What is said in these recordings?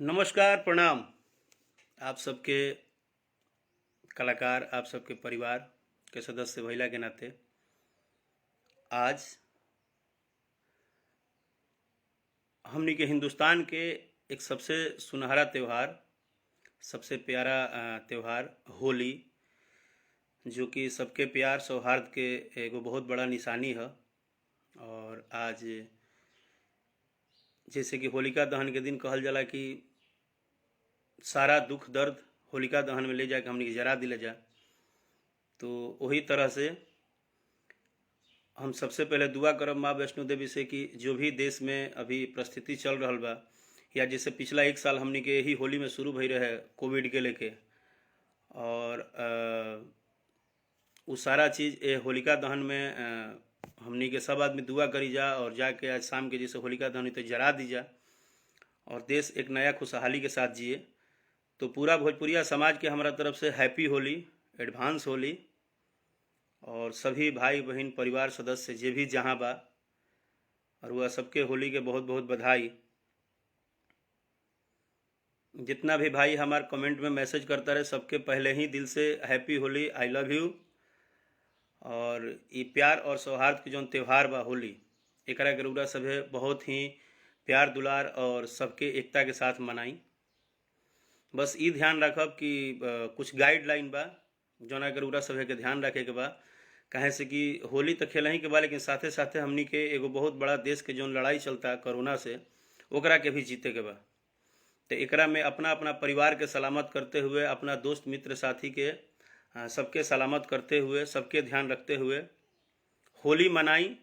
नमस्कार, प्रणाम। आप सबके कलाकार, आप सबके परिवार के सदस्य भइला के नाते आज हमनी के हिंदुस्तान के एक सबसे सुनहरा त्यौहार, सबसे प्यारा त्यौहार होली, जो कि सबके प्यार सौहार्द के एगो बहुत बड़ा निशानी है। और आज जैसे कि होलिका दहन के दिन कहल जाला कि सारा दुख दर्द होलिका दहन में ले जाके हमनी के जरा दिले जा। तो वही तरह से हम सबसे पहले दुआ करब माँ वैष्णो देवी से कि जो भी देश में अभी परिस्थिति चल रहा बा, या जैसे पिछला एक साल हमनी के यही होली में शुरू भई रहे कोविड के लेके, और वो सारा चीज़ ए होलिका दहन में हमनी के सब आदमी दुआ करी जा, और जाके आज शाम के जैसे होलिका दहन तो जरा दी जा और देश एक नया खुशहाली के साथ जिए। तो पूरा भोजपुरिया समाज के हमारा तरफ से हैप्पी होली, एडवांस होली, और सभी भाई बहन परिवार सदस्य जे भी जहाँ बा, और वह सबके होली के बहुत बहुत बधाई। जितना भी भाई हमारे कमेंट में मैसेज करता रहे, सबके पहले ही दिल से happy Holi, I love you. और ये प्यार और सौहार्द के जो त्यौहार बा होली, एकरा के रउरा सभे बहुत ही प्यार दुलार और सबके एकता के साथ मनाई। बस ये ध्यान रखब कि कुछ गाइडलाइन बा जौना के रउरा सभे के ध्यान रखे के बा, कहे से कि होली तो खेल ही के बा, लेकिन साथे साथे हमनी के एगो बहुत बड़ा देश के जौन लड़ाई चलता कोरोना से, ओकरा के भी जीते के बा। तो एकरा में अपना अपना परिवार के सलामत करते हुए, अपना दोस्त मित्र साथी के सबके सलामत करते हुए, सबके ध्यान रखते हुए होली मनाई,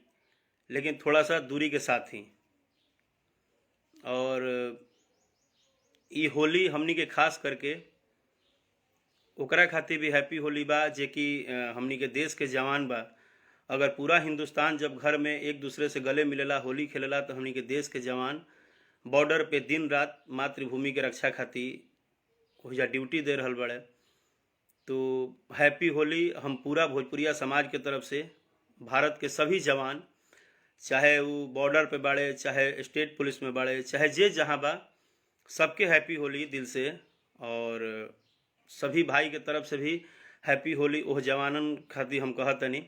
लेकिन थोड़ा सा दूरी के साथ ही। और ये होली हमनी के खास करके ओकरा खातिर भी हैप्पी होली बा जे कि हमनी के देश के जवान बा। अगर पूरा हिंदुस्तान जब घर में एक दूसरे से गले मिलेला, होली खेलेला, तो हमनी के देश के जवान बॉर्डर पे दिन रात मातृभूमि के रक्षा खातिर ओहिजा ड्यूटी दे रहल बड़े। तो हैप्पी होली हम पूरा भोजपुरिया समाज के तरफ से भारत के सभी जवान, चाहे वो बॉर्डर पे बाड़े, चाहे स्टेट पुलिस में बाड़े, चाहे जे जहाँ बा, सबके हैप्पी होली दिल से। और सभी भाई के तरफ से भी हैप्पी होली ओह जवानन खातिर हम कहतनी।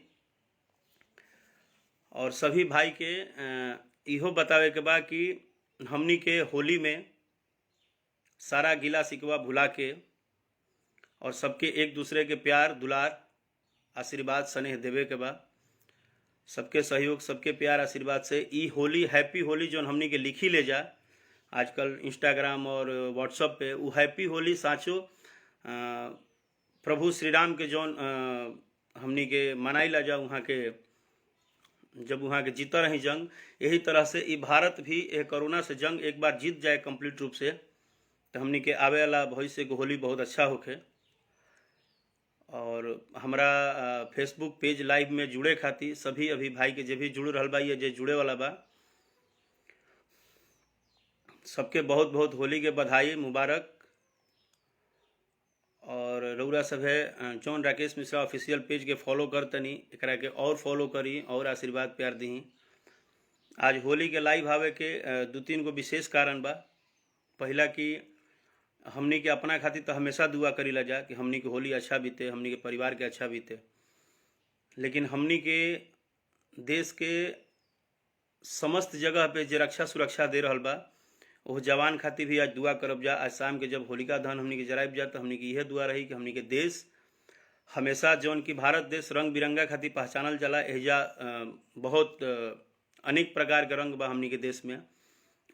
और सभी भाई के इहो बतावे के बा कि हमनी के होली में सारा गिला शिकवा भुला के और सबके एक दूसरे के प्यार दुलार आशीर्वाद स्नेह देवे के बा। सबके सहयोग, सबके प्यार आशीर्वाद से ई होली, हैप्पी होली जो हमनी के लिखी ले जा आजकल इंस्टाग्राम और व्हाट्सएप पे, वो हैप्पी होली साँचो प्रभु श्री राम के जौन हमनी के मनाई ला जा, वहाँ के जब वहाँ के जीता रही जंग, यही तरह से ये भारत भी कोरोना से जंग एक बार जीत जाए कंप्लीट रूप से, तो हमनी के आवे वाला भविष्य के होली बहुत अच्छा होखे। और हमारा फेसबुक पेज लाइव में जुड़े खातिर सभी अभी भाई के जे भी जुड़ रहा बा या जे जुड़े वाला बा, सबके बहुत बहुत होली के बधाई मुबारक। और रउरा सभे जौन राकेश मिश्रा ऑफिशियल पेज के फॉलो करतनी, एकरा के और फॉलो करी और आशीर्वाद प्यार दी। आज होली के लाइव आवे के दो तीन गो विशेष कारण बा। पहला कि हमनी के अपना खातिर तो हमेशा दुआ करी ला जा कि हमनी के होली अच्छा बीते, हमनी के परिवार के अच्छा बीते, लेकिन हमनी के देश के समस्त जगह पे जे रक्षा सुरक्षा दे रहल बा, वो जवान खातिर भी आज दुआ करब जा। आज शाम के जब होलिका दहन हमनी के जराइब जा, तो हमनी के यह दुआ रही कि हमनी के देश हमेशा जौन कि भारत देश रंग बिरंगा खातिर पहचानल जाला, एहिजा बहुत अनेक प्रकार के रंग बा हमनी के देश में,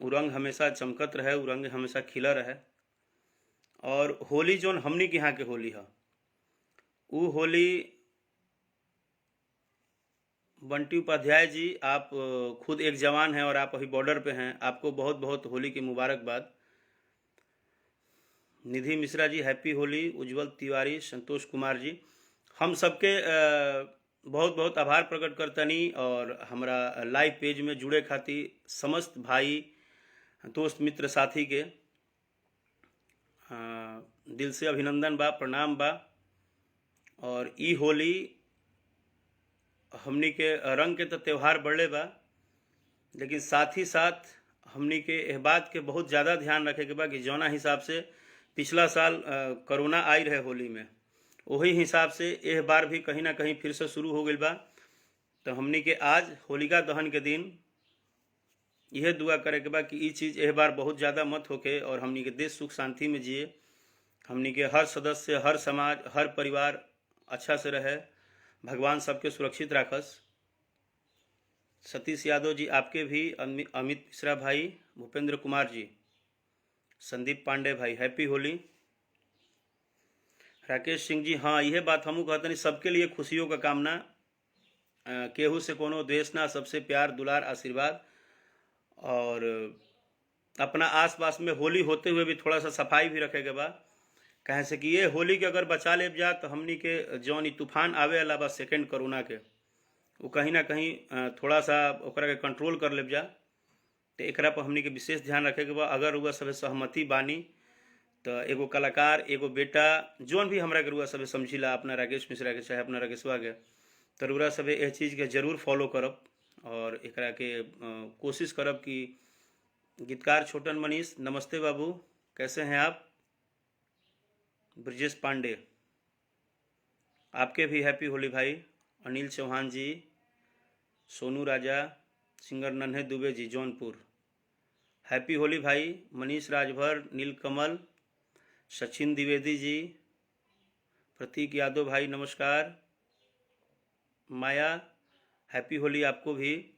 वो रंग हमेशा चमकत रहे, वो रंग हमेशा खिला रहे। और होली जौन हमनी के यहाँ के होली है, वो होली बंटी उपाध्याय जी, आप खुद एक जवान हैं और आप अभी बॉर्डर पे हैं, आपको बहुत बहुत होली की मुबारकबाद। निधि मिश्रा जी हैप्पी होली, उज्जवल तिवारी, संतोष कुमार जी, हम सबके बहुत बहुत आभार प्रकट करतनी। और हमारा लाइव पेज में जुड़े खातिर समस्त भाई दोस्त मित्र साथी के दिल से अभिनंदन बा, प्रणाम बा। और ई होली हमनी के रंग के तो त्यौहार बढ़ले बा, लेकिन साथ ही साथ हमनी के एह बात के बहुत ज़्यादा ध्यान रखे के बा कि जौना हिसाब से पिछला साल कोरोना आई रहे होली में, वही हिसाब से एह बार भी कहीं ना कहीं फिर से शुरू हो गई बा। तो हमनी के आज होलिका दहन के दिन यह दुआ करे के बा कि ये चीज़ एह बार बहुत ज़्यादा मत होके और हमनी के देश सुख शांति में जिए, हमनी के हर सदस्य, हर समाज, हर परिवार अच्छा से रहे, भगवान सबके सुरक्षित राखस। सतीश यादव जी आपके भी, अमित मिश्रा भाई, भूपेंद्र कुमार जी, संदीप पांडे भाई हैप्पी होली। राकेश सिंह जी हाँ यह बात हमू कहते नहीं, सबके लिए खुशियों का कामना, केहू से कोनो द्वेष ना, सबसे प्यार दुलार आशीर्वाद। और अपना आसपास में होली होते हुए भी थोड़ा सा सफाई भी रखे के बा, कहे से कि ये होली के अगर बचा ले जा तो हमनी के जौन तूफान आवे वाला बा सेकेंड कोरोना के, वो कहीं ना कहीं थोड़ा सा ओकरा के कंट्रोल कर ले जा। तो एकरा पर हमनी के विशेष ध्यान रखे के बा। अगर रुआ सब सहमति बानी तो एगो कलाकार, एगो बेटा, जौन भी हमरा के रुआ सब समझिला, अपना राकेश मिश्रा के चाहे अपना राकेशवा के, तो रुआ सब यह चीज़ के जरूर फॉलो करब और एकरा के कोशिश करब कि गीतकार छोटन मनीष, नमस्ते बाबू, कैसे हैं आप? ब्रजेश पांडे आपके भी हैप्पी होली भाई। अनिल चौहान जी, सोनू राजा, सिंगर नन्हे दुबे जी जौनपुर, हैप्पी होली भाई। मनीष राजभर, नीलकमल, सचिन द्विवेदी जी, प्रतीक यादव भाई नमस्कार, माया हैप्पी होली आपको भी।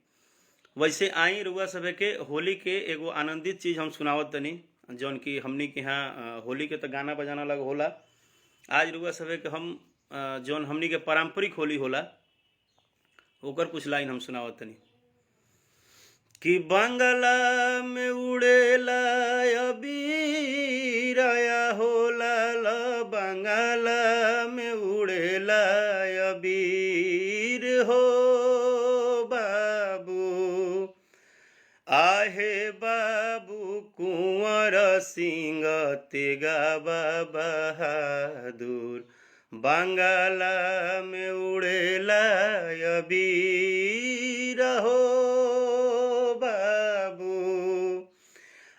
वैसे आई रुआ सभे के होली के एगो आनंदित चीज़ हम सुनावत तनी, जौन कि हमनी के यहाँ होली के तो गाना बजाना लग होला। आज रुआ सभे के हम जौन हमनी के पारंपरिक होली होला ओकर कुछ लाइन हम सुनावत तनी कि बंगला में उड़ेला अबीराया होला ल, बंगला में उड़ेला अबीर हो बाबू, आहे बाबू कुंवर सिंह तेगाबा बहादुर, बंगला में उड़ेला अबीर हो बाबू,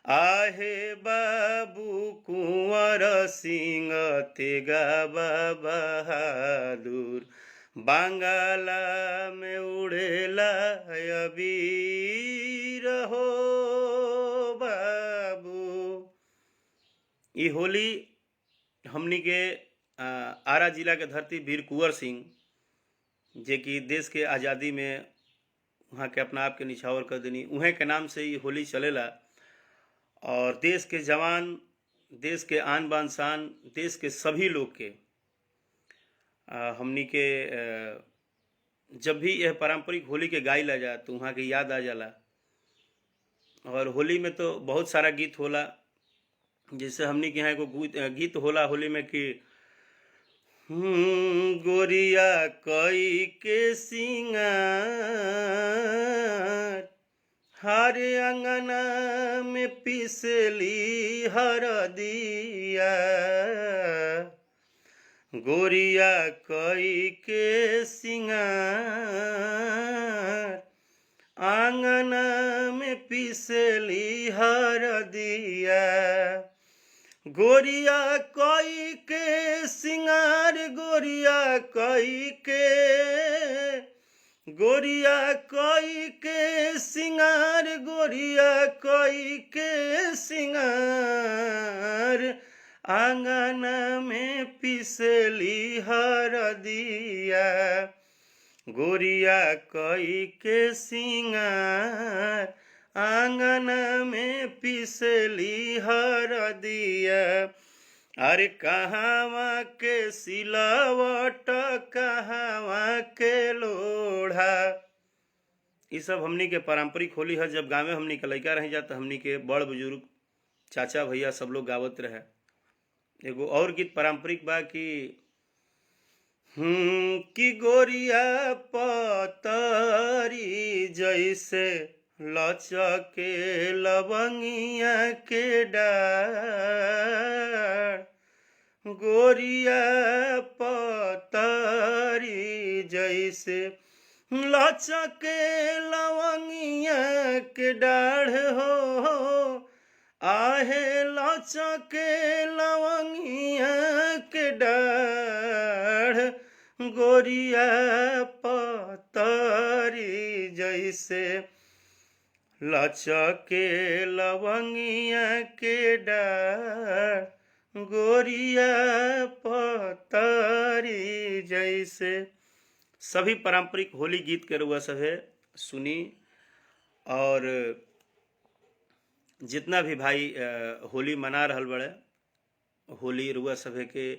आहे बाबू कुंवर सिंह तेगाबा बहादुर, बंगला में उड़ेला अबीर हो बाबू। ये होली हमनी के आरा जिला के धरती वीर कुंवर सिंह, जे कि देश के आज़ादी में वहाँ के अपना आप के निछावर कर देनी, उन्हें के नाम से ये होली चलेला। और देश के जवान, देश के आन बान शान, देश के सभी लोग के हमनी के जब भी यह पारंपरिक होली के गाइला जा तो वहाँ की याद आ जाला। और होली में तो बहुत सारा गीत होला, जैसे हमनी के यहाँ एगो गीत होला होली में कि गोरिया कई के सिंगार, हर अंगना में पिसली हरदिया, गोरिया कई के सिंगार, आंगना में पिसली हरदिया, गोरिया कई के सिंगार, गोरिया कई के, गोरिया कई के सिंगार, गोरिया कई के सिंगार, आंगना में पिसली हरदिया, गोरिया कई के सिंगार, आंगना में पिसली हरदिया। अरे कहावा के सिलावट, कहावा के लोढ़ा, ये सब हमनी के पारंपरिक होली है। जब गाँव में हमनी के लड़का रह जाता, हमनी के बड़ बुजुर्ग, चाचा भैया सब लोग गावत रहे। एगो और गीत पारंपरिक बा कि गोरिया पतरी जैसे लचके लवंगिया के डार, गोरिया पतरी जैसे लचके लवंगिया के डाढ़ हो, आहे लचके लवंगिया के डाढ़, गोरिया पतरी जैसे लचके लवंगिया के डाढ़, गोरिया पतरी जैसे। सभी पारंपरिक होली गीत के रुआ सभे सुनी, और जितना भी भाई होली मना रहल बड़े, होली रुआ सभे के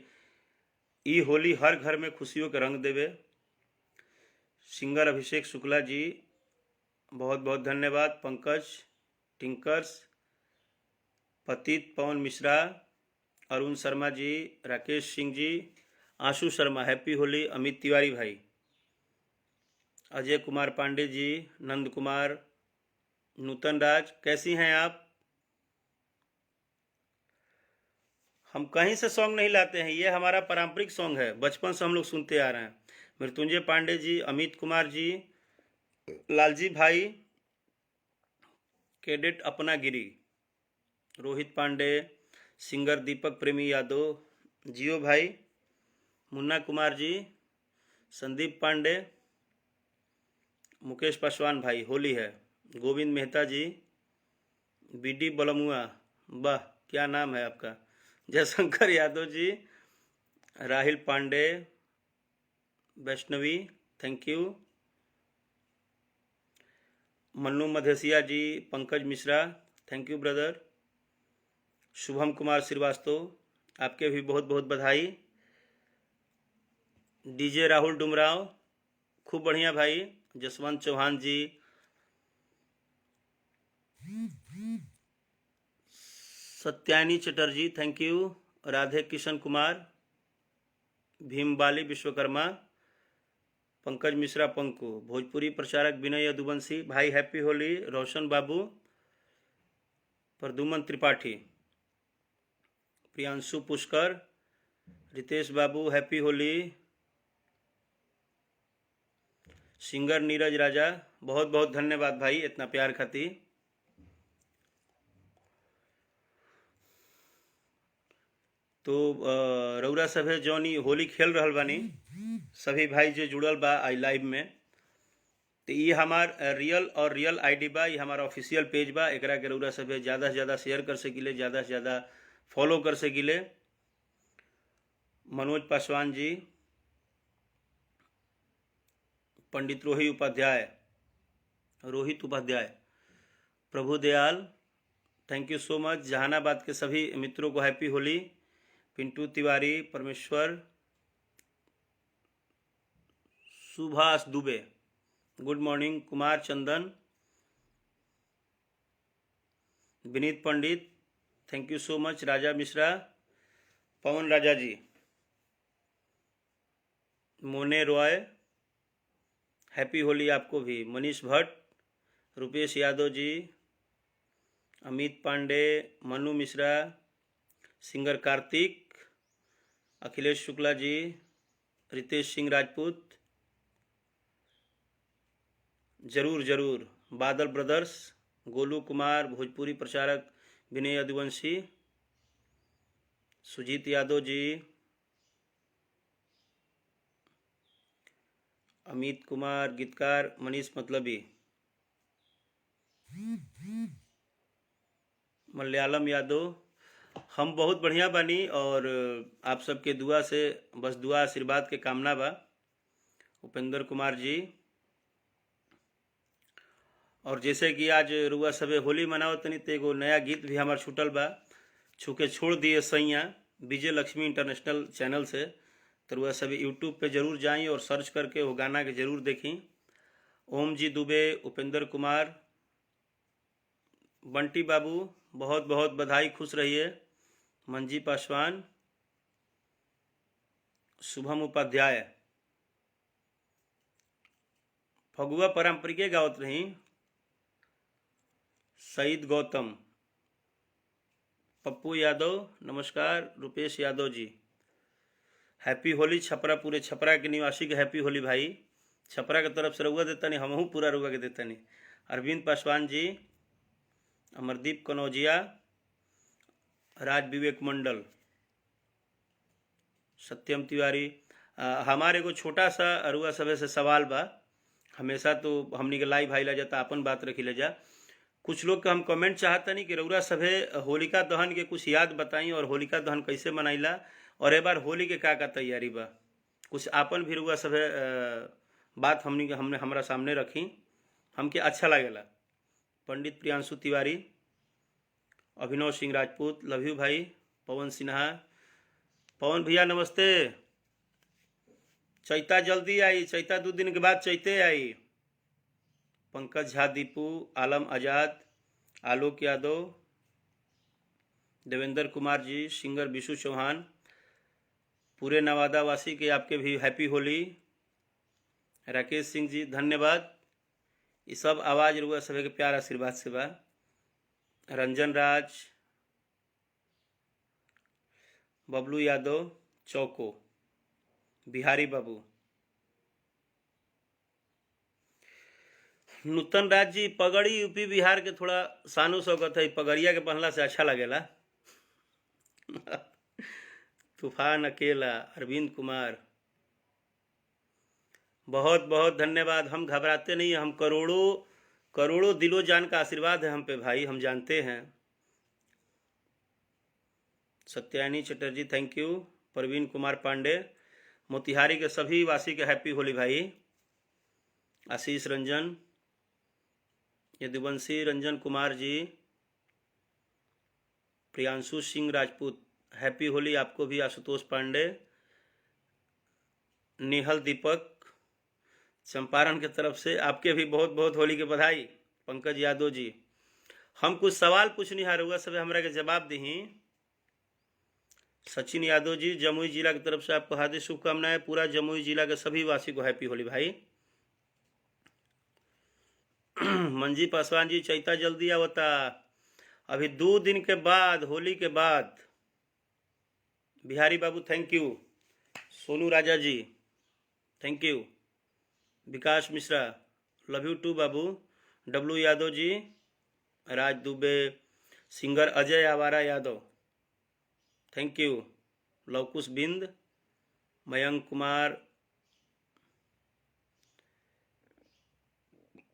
ई होली हर घर में खुशियों के रंग देवे। सिंगर अभिषेक शुक्ला जी बहुत बहुत धन्यवाद, पंकज टिंकर्स, पतित पवन मिश्रा, अरुण शर्मा जी, राकेश सिंह जी, आशु शर्मा हैप्पी होली, अमित तिवारी भाई, अजय कुमार पांडे जी, नंद कुमार, नूतन राज, कैसी हैं आप? हम कहीं से सॉन्ग नहीं लाते हैं, ये हमारा पारंपरिक सॉन्ग है, बचपन से हम लोग सुनते आ रहे हैं। मृत्युंजय पांडे जी, अमित कुमार जी, लालजी भाई, कैडेट अपना गिरी, रोहित पांडे, सिंगर दीपक प्रेमी यादव, जियो भाई, मुन्ना कुमार जी, संदीप पांडे, मुकेश पासवान भाई, होली है, गोविंद मेहता जी, बीडी बलमुआ, वाह क्या नाम है आपका, Jaishankar Yadav ji, Rahil Pandey, Vaishnavi thank you, Mannu Madhesiya ji, Pankaj Mishra thank you brother, Shubham Kumar Shrivastava आपके भी बहुत बहुत बधाई, डीजे राहुल डुमराव खूब बढ़िया भाई, जसवंत चौहान जी, सत्यानी चटर्जी थैंक यू, राधे किशन कुमार, भीमबाली विश्वकर्मा, पंकज मिश्रा पंकु, भोजपुरी प्रचारक विनय यदुवंशी भाई हैप्पी होली, रोशन बाबू, प्रदुमन त्रिपाठी, प्रियांशु पुष्कर, रितेश बाबू हैप्पी होली, सिंगर नीरज राजा बहुत बहुत धन्यवाद भाई इतना प्यार खाती। तो रउरा सभे जौनी होली खेल रहल बानी, सभी भाई जो जुड़ल बा आई लाइव में, तो ये हमार रियल आईडी बा, ये हमारा ऑफिशियल पेज बा, एकरा के रउरा सभे ज़्यादा से ज़्यादा शेयर कर सकिले, ज़्यादा से ज़्यादा फॉलो कर सकिले। Manoj Paswan ji, Pandit Rohit Upadhyay, Prabhu Dayal thank you so much, Jehanabad के सभी मित्रों को हैप्पी होली, पिंटू तिवारी, परमेश्वर, Subhash Dubey good morning, Kumar Chandan, Vineet Pandit thank you so मच, राजा मिश्रा, पवन राजा जी, मोने रॉय हैप्पी होली आपको भी, मनीष भट्ट, रुपेश यादव जी, अमित पांडे, मनु मिश्रा, सिंगर कार्तिक, अखिलेश शुक्ला जी, रितेश सिंह राजपूत, जरूर जरूर, बादल ब्रदर्स, गोलू कुमार, भोजपुरी प्रचारक विनय यदुवंशी, सुजीत यादव जी, अमित कुमार, गीतकार मनीष मतलबी, मलयालम यादव, हम बहुत बढ़िया बानी और आप सबके दुआ से, बस दुआ आशीर्वाद के कामना बा। उपेंद्र कुमार जी, और जैसे कि आज रुआ सबे होली मनाओ तनी, तो एगो नया गीत भी हमार छूटल बा, छूके छोड़ दिए सैया, विजय लक्ष्मी इंटरनेशनल चैनल से, तो रुआ सब यूट्यूब पे जरूर जाएं और सर्च करके वो गाना के जरूर देखें। ओम जी दुबे, उपेंद्र कुमार, बंटी बाबू बहुत बहुत बधाई, खुश रहिए, मंजी पासवान, शुभम उपाध्याय, फगुआ पारंपरिक गावत रही, सईद गौतम, पप्पू यादव नमस्कार, रुपेश यादव जी हैप्पी होली, छपरा पूरे छपरा के निवासी के हैप्पी होली भाई, छपरा के तरफ से रउआ देता नहीं, हमहू पूरा रउआ के देता नहीं। अरविंद पासवान जी, अमरदीप कनौजिया, राज विवेक मंडल, सत्यम तिवारी। हमारे को छोटा सा अरुआ सभे से सवाल बा, हमेशा तो हमनी के लाइव भाई ला जाता, अपन बात रखी ले जा। कुछ लोग का हम कमेंट चाहता नहीं कि रउरा सभे होलिका दहन के कुछ याद बताई और होलिका दहन कैसे मनाइला, और एक बार होली के का तैयारी बा। कुछ आपन भी रउआ सभे बात हमने हमरा सामने रखी, हमके अच्छा लगेला। पंडित प्रियांशु तिवारी, अभिनव सिंह राजपूत, लव यू भाई। पवन सिन्हा, पवन भैया नमस्ते। चैता जल्दी आई, चैता 2 दिन के बाद चैते आई। पंकज झा, दीपू, आलम आजाद, आलोक यादव, देवेंद्र कुमार जी, सिंगर विशु चौहान, पूरे नवादा वासी के आपके भी हैप्पी होली। राकेश सिंह जी धन्यवाद। ये सब आवाज रुआ सभी के प्यार आशीर्वाद से बा। रंजन राज, बबलू यादव, चौको, बिहारी बाबू, नूतन राज जी, पगड़ी यूपी बिहार के थोड़ा सानो शौकत है, पगड़िया के पहनला से अच्छा लगेला। तूफान अकेला, अरविंद कुमार, बहुत बहुत धन्यवाद। हम घबराते नहीं, हम करोड़ों दिलो जान का आशीर्वाद है हम पे भाई, हम जानते हैं। Satyani Chatterjee thank you. प्रवीण कुमार पांडे, मोतिहारी के सभी वासी के हैप्पी होली भाई। आशीष रंजन, यदुवंशी रंजन कुमार जी, प्रियांशु सिंह राजपूत हैप्पी होली आपको भी। आशुतोष पांडे, नेहल दीपक चंपारण के तरफ से आपके भी बहुत बहुत होली के बधाई। पंकज यादव जी, हम कुछ सवाल पूछनी है रउआ सब हमरा के जवाब दी। सचिन यादव जी, जमुई जिला की तरफ से आपको हार्दिक शुभकामनाएं। पूरा जमुई जिला के सभी वासी को हैप्पी होली भाई। मंजी पासवान जी, चैता जल्दी आवता, अभी 2 दिन के बाद, होली के बाद। बिहारी बाबू thank you. Sonu Raja ji thank you. Vikas Mishra love you too बाबू। Dablu Yadav ji, Raj Dubey, singer Ajay Awara Yadav thank you. Luvkush Bind, Mayank Kumar,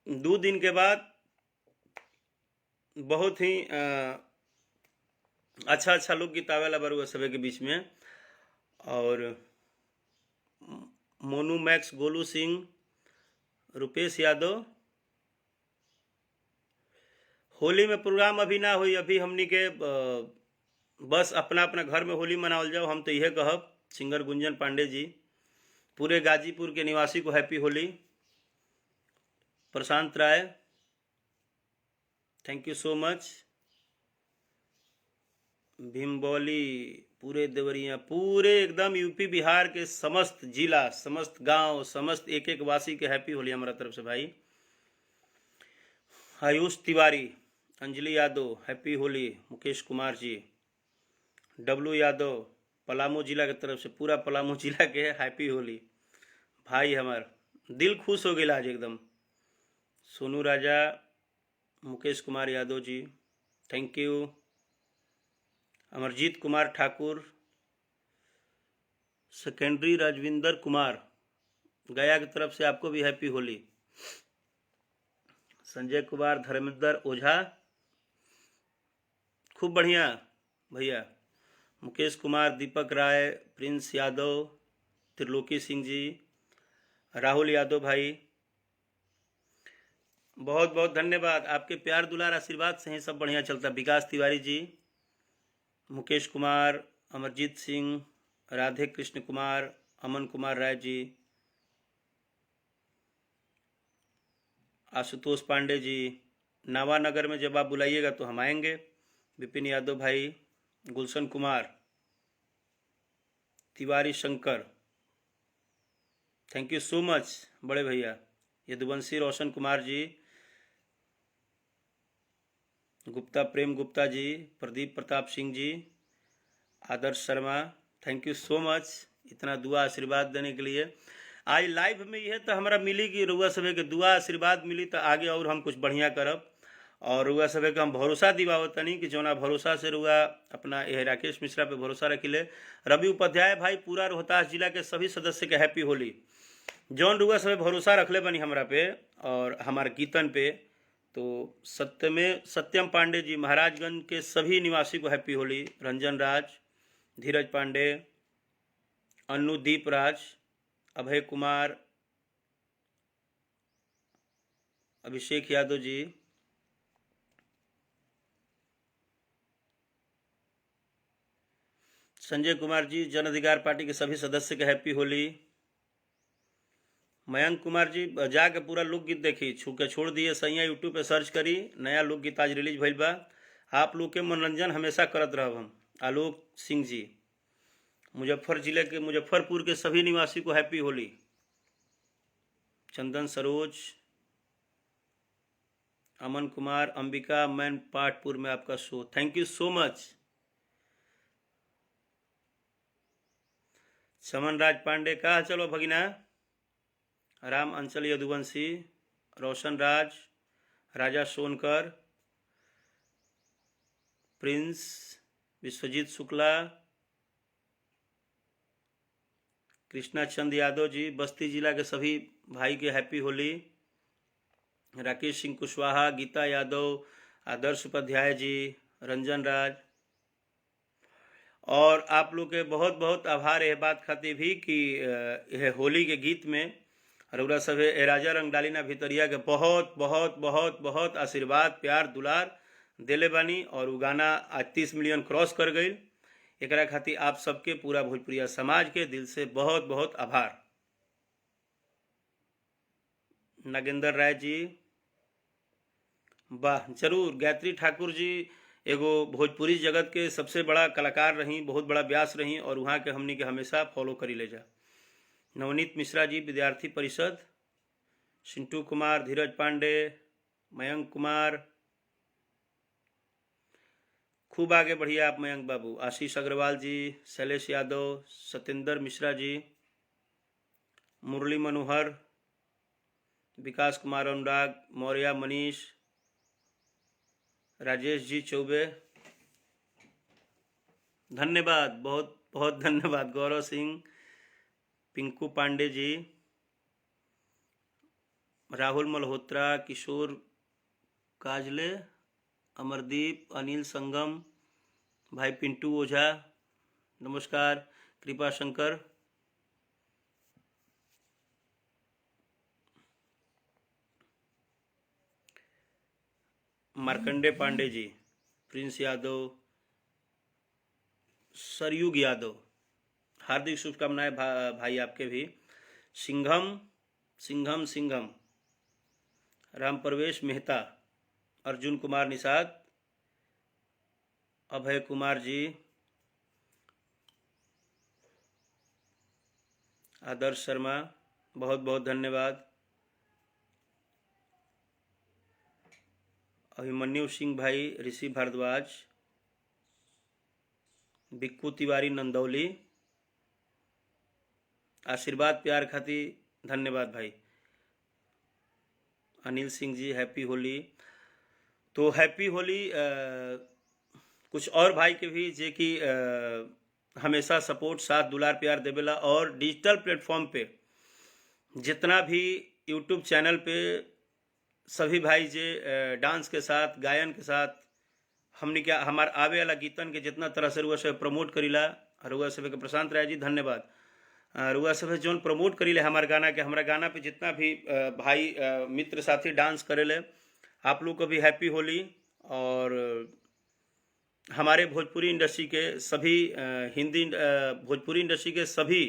2 दिन के बाद बहुत ही अच्छा लोकगीत आवेला बरुआ सभे के बीच में। और मोनू मैक्स, गोलू सिंह, रुपेश यादव। होली में प्रोग्राम अभी ना हुई, अभी हमनी के बस अपना अपना घर में होली मनावल जाओ, हम तो यह कहब। सिंगर गुंजन पांडे जी, पूरे गाजीपुर के निवासी को happy Holi. Prashant Rai thank you so much. Bhimbauli, पूरे देवरिया, पूरे एकदम यूपी बिहार के समस्त जिला, समस्त गांव, समस्त एक एक वासी के हैप्पी होली हमारा तरफ से भाई। आयुष तिवारी, अंजलि यादव हैप्पी होली। मुकेश कुमार जी, डब्लू यादव, पलामू जिला की तरफ से पूरा पलामू जिला के हैप्पी होली भाई। हमार दिल खुश हो गया आज एकदम। सोनू राजा, Mukesh Kumar Yadav ji thank you. Amarjeet Kumar Thakur, secondary Rajwinder Kumar Gaya की तरफ से आपको भी हैप्पी होली। संजय कुमार, धर्मेंद्र ओझा खूब बढ़िया भैया। मुकेश कुमार, दीपक राय, प्रिंस यादव, त्रिलोकी सिंह जी, राहुल यादव भाई, बहुत बहुत धन्यवाद। आपके प्यार दुलार आशीर्वाद से ही सब बढ़िया चलता। विकास तिवारी जी, मुकेश कुमार, अमरजीत सिंह, राधे कृष्ण कुमार, अमन कुमार राय जी, आशुतोष पांडे जी। नावानगर में जब आप बुलाइएगा तो हम आएंगे। विपिन यादव भाई, Gulshan Kumar, Tiwari Shankar thank you so much बड़े भैया। यदुवंशी रोशन कुमार जी, गुप्ता प्रेम Gupta ji, Pradeep Pratap Singh ji, Adarsh Sharma thank you so much इतना दुआ आशीर्वाद देने के लिए। आज लाइव में यह तो हमारा मिली कि रउआ सभे के दुआ आशीर्वाद मिली तो आगे और हम कुछ बढ़िया करब। और रउआ सभे के हम भरोसा दिवावत तनी कि जौना भरोसा से रउआ अपना यह राकेश मिश्रा पे भरोसा रखिले। रवि उपाध्याय भाई, पूरा रोहतास जिला के सभी सदस्य के हैप्पी होली। जौन रउआ सभे भरोसा रखले बनी हमरा पे और हमारे गीतन पे, तो सत्यम पांडे जी महाराजगंज के सभी निवासी को हैप्पी होली। रंजन राज, धीरज पांडे, अनुदीप राज, अभय कुमार, अभिषेक यादव जी, संजय कुमार जी, जन अधिकार पार्टी के सभी सदस्य के हैप्पी होली। मयंक कुमार जी, जाके पूरा लोकगीत देखी, छूके छोड़ दिए सैया, यूट्यूब पे सर्च करी, नया लोकगीत आज रिलीज भइल बा। आप लोग के मनोरंजन हमेशा करत रहब हम। आलोक सिंह जी, मुजफ्फरपुर के सभी निवासी को हैप्पी होली। चंदन सरोज, अमन कुमार, अंबिका मैन पाटपुर में आपका शो, थैंक यू सो मच। समन राज पांडे, का चलो भगिना। राम अंचल यदुवंशी, रोशन राज, राजा सोनकर, प्रिंस, विश्वजीत शुक्ला, कृष्णा चंद यादव जी, बस्ती जिला के सभी भाई के हैप्पी होली। राकेश सिंह कुशवाहा, गीता यादव, आदर्श उपाध्याय जी, रंजन राज। और आप लोग के बहुत बहुत आभार यह बात खातिर भी कि यह होली के गीत में रउरा सभे ए राजा रंग डालिना भितरिया के बहुत बहुत बहुत बहुत आशीर्वाद, प्यार, दुलार देले बानी। और वो गाना आज 30 मिलियन क्रॉस कर गई। एकरा खातिर आप सबके, पूरा भोजपुरिया समाज के दिल से बहुत बहुत आभार। नागेंद्र राय जी, वाह, जरूर। गायत्री ठाकुर जी एगो भोजपुरी जगत के सबसे बड़ा कलाकार रही, बहुत बड़ा व्यास रही, और वहाँ के हमनी के हमेशा फॉलो करी ले जा। नवनीत मिश्रा जी, विद्यार्थी परिषद। सिंटू कुमार, धीरज पांडे, मयंक कुमार, खूब आगे बढ़िए आप मयंक बाबू। आशीष अग्रवाल जी, शैलेश यादव, सत्येंद्र मिश्रा जी, मुरली मनोहर, विकास कुमार अनुराग, मौर्या मनीष, राजेश जी चौबे, धन्यवाद, बहुत बहुत धन्यवाद। गौरव सिंह, पिंकू पांडे जी, राहुल मल्होत्रा, किशोर काजले, अमरदीप, अनिल संगम, भाई पिंटू ओझा, नमस्कार। कृपा शंकर, मार्कंडे पांडे जी, प्रिंस यादव, सरयुग यादव, हार्दिक शुभकामनाएं भाई आपके भी। सिंघम, राम प्रवेश मेहता, अर्जुन कुमार निषाद, अभय कुमार जी, आदर्श शर्मा, बहुत बहुत धन्यवाद। अभिमन्यु सिंह भाई, ऋषि भारद्वाज, बिक्कू तिवारी नंदौली, आशीर्वाद प्यार खातिर धन्यवाद भाई। अनिल सिंह जी, हैप्पी होली। तो हैप्पी होली कुछ और भाई के भी जे कि हमेशा सपोर्ट, साथ, दुलार, प्यार देवेला। और डिजिटल प्लेटफॉर्म पे जितना भी यूट्यूब चैनल पे सभी भाई जे डांस के साथ, गायन के साथ, हमने क्या हमार आवे वाला गीतन के जितना तरह से रुआ से प्रमोट करीला, रुआ सभे के प्रशांत राय जी धन्यवाद। रुआ सभे जोन प्रमोट करीले हमारे गाना के, हमारा गाना पे जितना भी भाई मित्र साथी डांस करेले, आप लोग को भी हैप्पी होली। और हमारे भोजपुरी इंडस्ट्री के सभी भोजपुरी इंडस्ट्री के सभी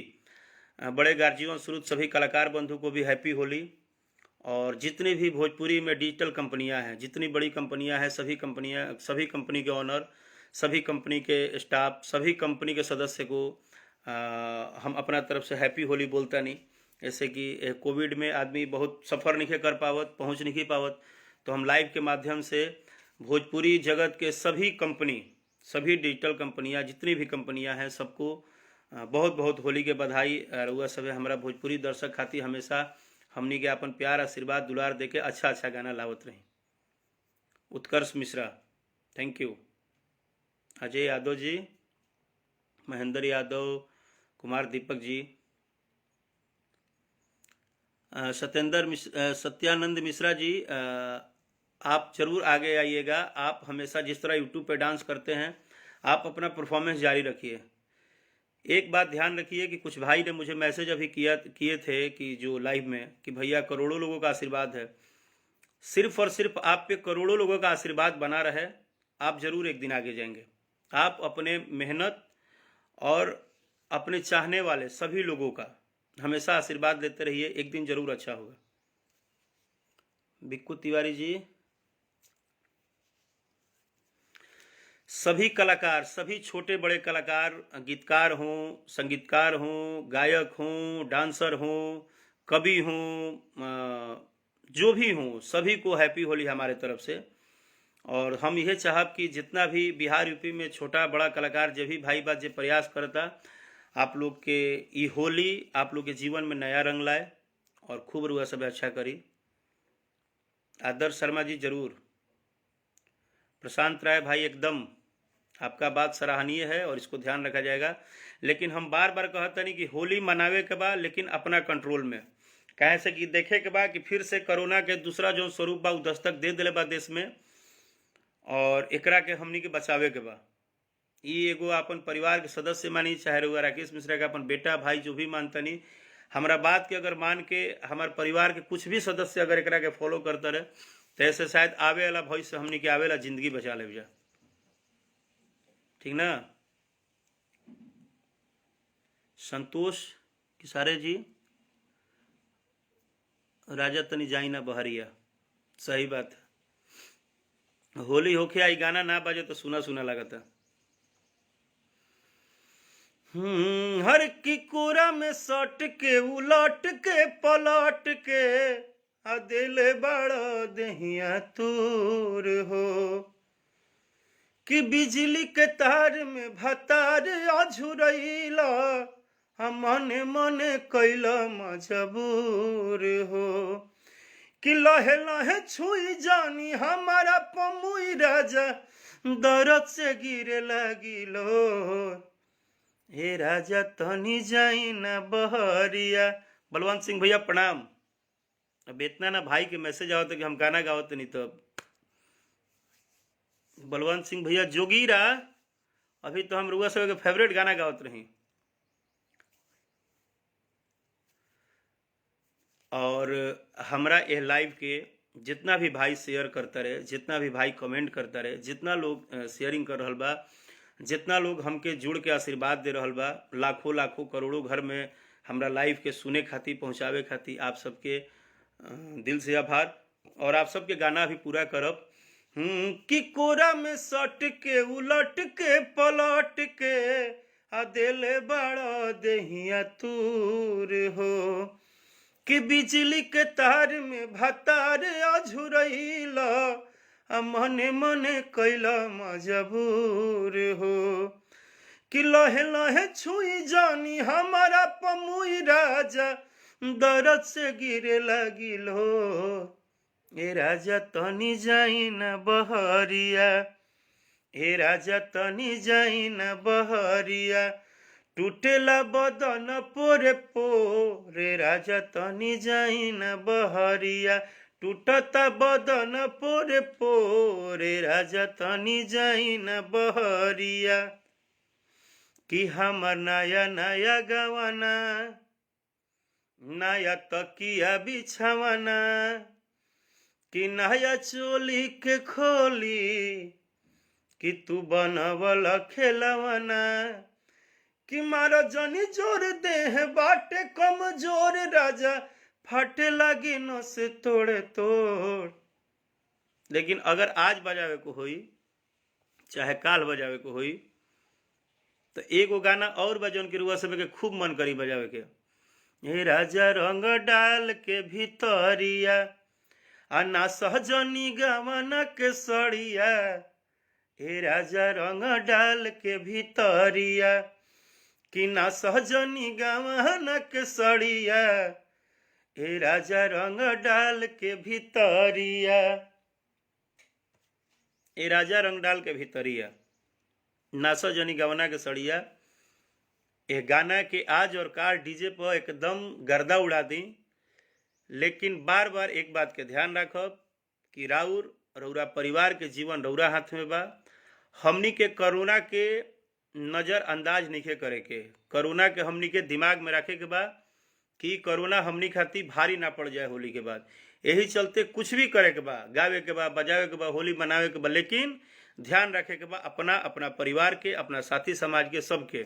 बड़े गार्जियन, श्रुत, सभी कलाकार बंधु को भी हैप्पी होली। और जितनी भी भोजपुरी में डिजिटल कंपनियां हैं, जितनी बड़ी कंपनियां हैं, सभी कंपनी के ऑनर, सभी कंपनी के स्टाफ, सभी कंपनी के सदस्य को हम अपना तरफ से हैप्पी होली बोलता नहीं। जैसे कि कोविड में आदमी बहुत सफ़र नहीं कर पावत, पहुंच नहीं पावत, तो हम लाइव के माध्यम से भोजपुरी जगत के सभी कंपनी, सभी डिजिटल कंपनियां, जितनी भी कंपनियां हैं, सबको बहुत बहुत होली के बधाई। रउआ सभे हमरा भोजपुरी दर्शक खातिर हमेशा हमनी के अपन प्यार आशीर्वाद दुलार देके अच्छा अच्छा गाना लावत रही। उत्कर्ष मिश्रा, थैंक यू। अजय यादव जी, महेंद्र यादव, कुमार दीपक जी, सत्यानंद मिश्रा जी, आप जरूर आगे आइएगा। आप हमेशा जिस तरह यूट्यूब पे डांस करते हैं, आप अपना परफॉर्मेंस जारी रखिए। एक बात ध्यान रखिए कि कुछ भाई ने मुझे मैसेज अभी किए थे कि जो लाइव में, कि भैया करोड़ों लोगों का आशीर्वाद है, सिर्फ और सिर्फ आप पे करोड़ों लोगों का आशीर्वाद बना रहे, आप जरूर एक दिन आगे जाएंगे। आप अपने मेहनत और अपने चाहने वाले सभी लोगों का हमेशा आशीर्वाद देते रहिए, एक दिन जरूर अच्छा होगा। बिक्कू तिवारी जी, सभी कलाकार, सभी छोटे बड़े कलाकार, गीतकार हों, संगीतकार हों, गायक हों, डांसर हों, कवि हों, जो भी हों, सभी को हैप्पी होली हमारे तरफ से। और हम यह चाहब कि जितना भी बिहार यूपी में छोटा बड़ा कलाकार जो भी भाई बात जो प्रयास करता, आप लोग के ये होली आप लोग के जीवन में नया रंग लाए और खूब रुआ सब अच्छा करी। आदर्श शर्मा जी जरूर। प्रशांत राय भाई, एकदम आपका बात सराहनीय है और इसको ध्यान रखा जाएगा। लेकिन हम बार बार कहते नहीं कि होली मनावे के बाद लेकिन अपना कंट्रोल में, कहे से कि देखे के बाद कि फिर से कोरोना के दूसरा जो स्वरूप बा दस्तक दे दिले बा देश में, और एकरा के हमनी के बचावे के बा। ये एगो अपन परिवार के सदस्य मानी, चाहे रहुआ राकेश मिश्रा का अपन बेटा भाई जो भी मानतनी, हमारा बात के अगर मान के हमारे परिवार के कुछ भी सदस्य अगर एकरा के फॉलो करते रहे, तो ऐसे शायद आवे वाला भविष्य हमनी के आवे वाला जिंदगी बचा ले जा। ठीक ना। संतोष किसारे जी, राजा तनी जाई ना बहरिया, सही बात है। होली होके आई गाना ना बाजे तो सुना सुना लगता। हर की कोरा में सट के उलट के पलट के दिल बड़ा दहिया तोर हो, कि बिजली के तार में भतार अझुरैला, मने मने कैला मजबूर हो, कि लहे लहे छुई जानी हमारा पमुई राजा, दर्द से गिरे लगिलो, हे राजा तनी जाई ना बहरिया। बलवंत सिंह भैया प्रणाम। अब इतना ना भाई के मैसेज आवत कि हम गाना गावत नहीं, तो बलवंत सिंह भैया जोगीरा, अभी तो हम रुआ सब के फेवरेट गाना गावत रही। और हमरा यह लाइव के जितना भी भाई शेयर करता रहे, जितना भी भाई कमेंट करता रहे, जितना लोग शेयरिंग कर रहा बा, जितना लोग हमके जुड़ के आशीर्वाद दे रहा बा, लाखों लाखों करोड़ों घर में हमरा लाइव के सुने खातिर पहुँचावे खातिर आप सबके दिल से आभार। और आप सबके गाना भी पूरा करब। कि कोरा में सट के उलट के पलट के दिल बड़ा दहिया तूर हो, कि बिजली के तार में भतार अझुरैला, मने मने कैला मजबूर हो, कि लहे लहे छुई जानी हमारा पमुई राजा, दर्द से गिरे लगिलो, ए राजा तनी जाई न बहरिया, ए राजा तनी जाई न बहरिया, टूटेला बदन पोरे पोरे, राजा तनी जाई न बहरिया, टूटता बदन पोरे पोरे, राजा तनी जाई न बहरिया, कि हमर नया नया गवाना, नया तकिया बिछावना, कि नया चोली के खोली, कि तू बनवल खेलवना, कि मारो जनी जोर देह बाटे कमजोर, राजा फटे लगी न से तोड़े तोड़। लेकिन अगर आज बजावे को होई चाहे काल बजावे को होई, तो एगो गाना और बजौन के रुआ समय के खूब मन करी बजावे के। हे राजा रंग डाल के भीतरिया, ना सहजनी गवना के सड़िया, हे राजा रंग डाल के भीतरिया, कि ना सहजनी गवन के सड़िया ए राजा रंग डाल के भीतरिया, ए राजा रंग डाल के भीतरिया, ना सहजनी गवना के सड़िया। ए गाना के आज और काल डीजे पर एकदम गर्दा उड़ा दी। लेकिन बार बार एक बात के ध्यान रखब कि राउर रौरा परिवार के जीवन रौरा हाथ में बा। हमनी के कोरोना के नज़रअंदाज नहीं करे के, कोरोना के हमनी के दिमाग में रखे के बा कि कोरोना हमनी खातिर भारी ना पड़ जाए होली के बाद। यही चलते कुछ भी करे के बा, गावे के बा, बजावे के बा, होली मनावे के बा, लेकिन ध्यान रखे के बा अपना अपना परिवार के, अपना साथी समाज के, सबके।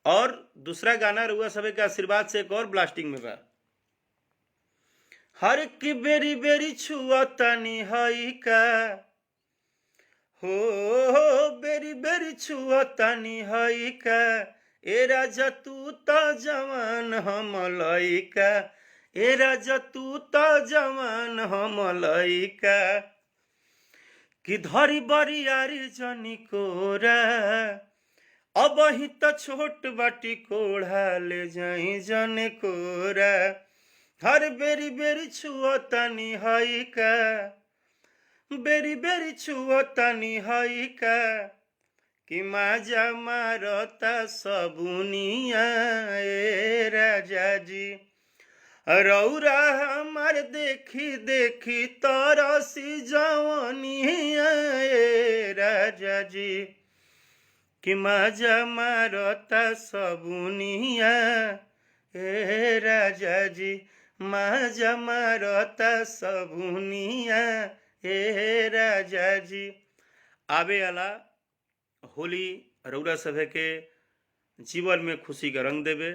और दूसरा गाना रउआ सभे के आशीर्वाद से एक और ब्लास्टिंग में बा। हर की बेरी बेरी छुआ तनी हई का हो बेरी बेरी छुआ तनी हई का, ए राजा तू तो जवान हम लइका, ए राजा तू तो जवान हम लइका, कि धरी बरियारी जनी कोरा, अब ही तो छोट बाटी कोढ़ा ले जाई जन कोरा। हर बेरी बेरी छुआ तनी हई का, बेरी बेरी छुआ तनी हई का, कि माजा मारता सबुनिया ए राजा जी, रौरा हमार देखी देखी तरसी जवनिया ए राजा जी, कि माजा मारता सबुनिया ए राजा जी, माजा मारता सबुनिया ए राजा जी। आवे वाला होली रौरा सभे के जीवन में खुशी का रंग देवे।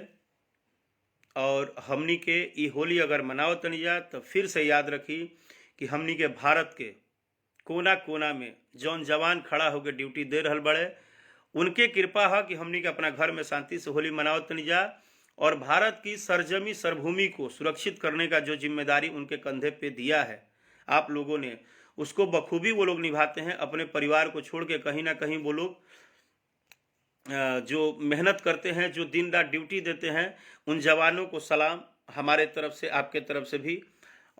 और हमनी के ई होली अगर मनाओ तनी जा तो फिर से याद रखी कि हमनी के भारत के कोना कोना में जौन जवान खड़ा होकर ड्यूटी दे रहल बड़े, उनके कृपा है कि हमनी के अपना घर में शांति से होली मनाओ तनी जा। और भारत की सरजमी सरभूमि को सुरक्षित करने का जो जिम्मेदारी उनके कंधे पे दिया है आप लोगों ने, उसको बखूबी वो लोग निभाते हैं। अपने परिवार को छोड़ के कहीं ना कहीं वो लोग जो मेहनत करते हैं, जो दिन रात ड्यूटी देते हैं, उन जवानों को सलाम हमारे तरफ से, आपके तरफ से भी,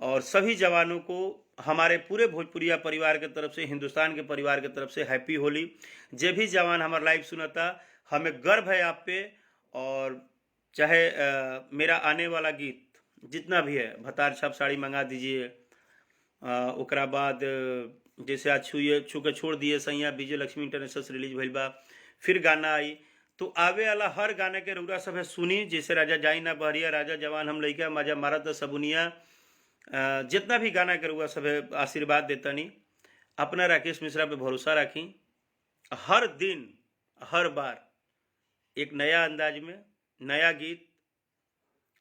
और सभी जवानों को हमारे पूरे भोजपुरिया परिवार के तरफ से, हिंदुस्तान के परिवार के तरफ से हैप्पी होली। जे भी जवान हमारा लाइव सुनता, हमें गर्व है आप पे। और चाहे मेरा आने वाला गीत जितना भी है, भतार छाप साड़ी मंगा दीजिए, ओकरा बाद जैसे आज छू के छोड़ दिए सैया विजय लक्ष्मी इंटरनेशनल से रिलीज भइल बा, फिर गाना आई, तो आवे वाला हर गाने के रउरा सब सुनी। जैसे राजा जाई ना बहरिया, राजा जवान हम लइका, मजा मारत सबुनिया, जितना भी गाना के रउरा सब आशीर्वाद देतनी। अपना राकेश मिश्रा पे भरोसा रखी। हर दिन हर बार एक नया अंदाज में नया गीत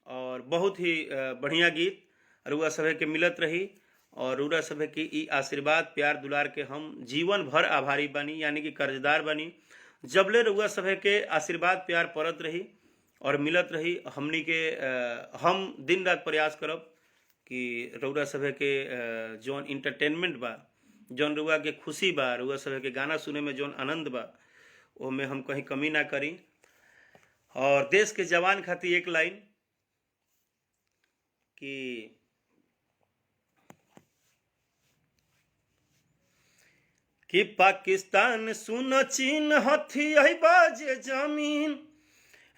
और बहुत ही बढ़िया गीत रउरा सभे के मिलत रही। और रउरा सभे की ई आशीर्वाद प्यार दुलार के हम जीवन भर आभारी बनी, यानी कि कर्जदार बनी। जबले रउरा सभे के आशीर्वाद प्यार परत रही और मिलत रही, हमनी के हम दिन रात प्रयास करब कि रउरा सभे के जौन इंटरटेनमेंट बा, जौन रउआ के खुशी बा, रउआ सभे के गाना सुने में जौन आनंद बा, ओमे हम कहीं कमी ना करी। और देश के जवान खातिर एक लाइन कि पाकिस्तान सुन चीन हथियाई बाजे जमीन,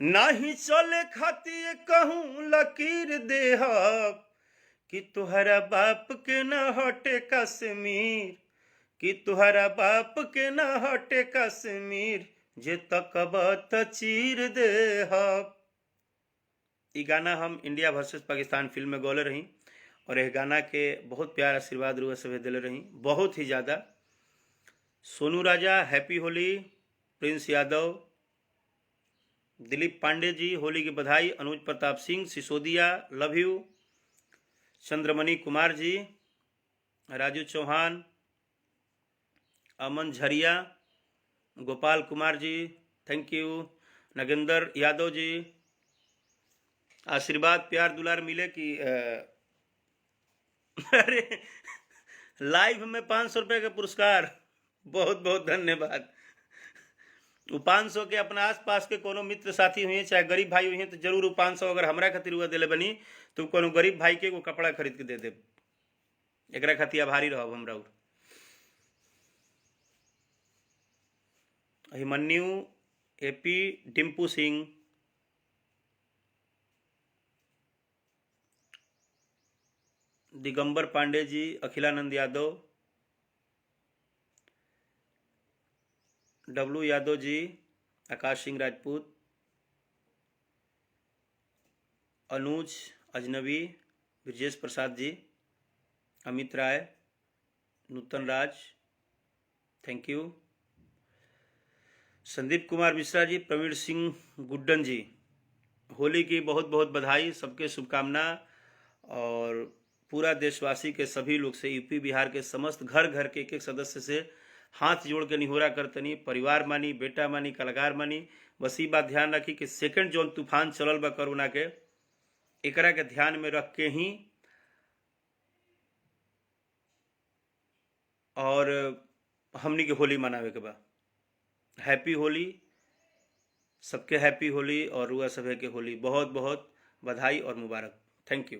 नाही चले खातिर कहूँ लकीर देहब, कि तुहरा बाप के न हटे कश्मीर, कि तुहरा बाप के न हटे कश्मीर, जे तकबत चीर देहब। ई गाना हम इंडिया वर्सेस पाकिस्तान फिल्म में गौले रही और यह गाना के बहुत प्यार आशीर्वाद रुआ सभे दिले रही, बहुत ही ज़्यादा। सोनू राजा हैप्पी होली, प्रिंस यादव, दिलीप पांडे जी होली की बधाई, अनुज Pratap Singh Sisodia love you, Chandramani Kumar ji, Raju Chauhan, Aman Jharia, Gopal Kumar ji thank you, Nagendra Yadav ji. आशीर्वाद प्यार दुलार मिले कि अरे लाइव में 500 रुपये का पुरस्कार, बहुत बहुत धन्यवाद। उ 500 के अपना आसपास के कोनो मित्र साथी हुई चाहे गरीब भाई हुई तो जरूर उ 500 अगर हमरा खातिर हुआ दिले बनी तो कोनो गरीब भाई के एगो कपड़ा खरीद के दे दे। एकरा खातिर आभारी रहब हमरा। अभिमन्यु, एपी, डिम्पू सिंह, दिगंबर पांडे जी, अखिलानंद यादव, डब्लू यादव जी, आकाश सिंह राजपूत, अनुज अजनबी, ब्रजेश प्रसाद जी, अमित राय, नूतन राज, थैंक यू, संदीप कुमार मिश्रा जी, प्रवीण सिंह गुड्डन जी, होली की बहुत बहुत बधाई, सबके शुभकामना। और पूरा देशवासी के सभी लोग से, यूपी बिहार के समस्त घर घर के एक एक सदस्य से हाथ जोड़ के निहोरा करतनी, परिवार मानी, बेटा मानी, कलाकार मानी, बस ये बात ध्यान रखी कि सेकंड जोन तूफान चलल बा कोरोना के, एकरा के ध्यान में रख के ही और हमनी के होली मनावे के बा। हैप्पी होली, सबके हैप्पी होली और रुआ सभे के होली बहुत बहुत बधाई और मुबारक। Thank you.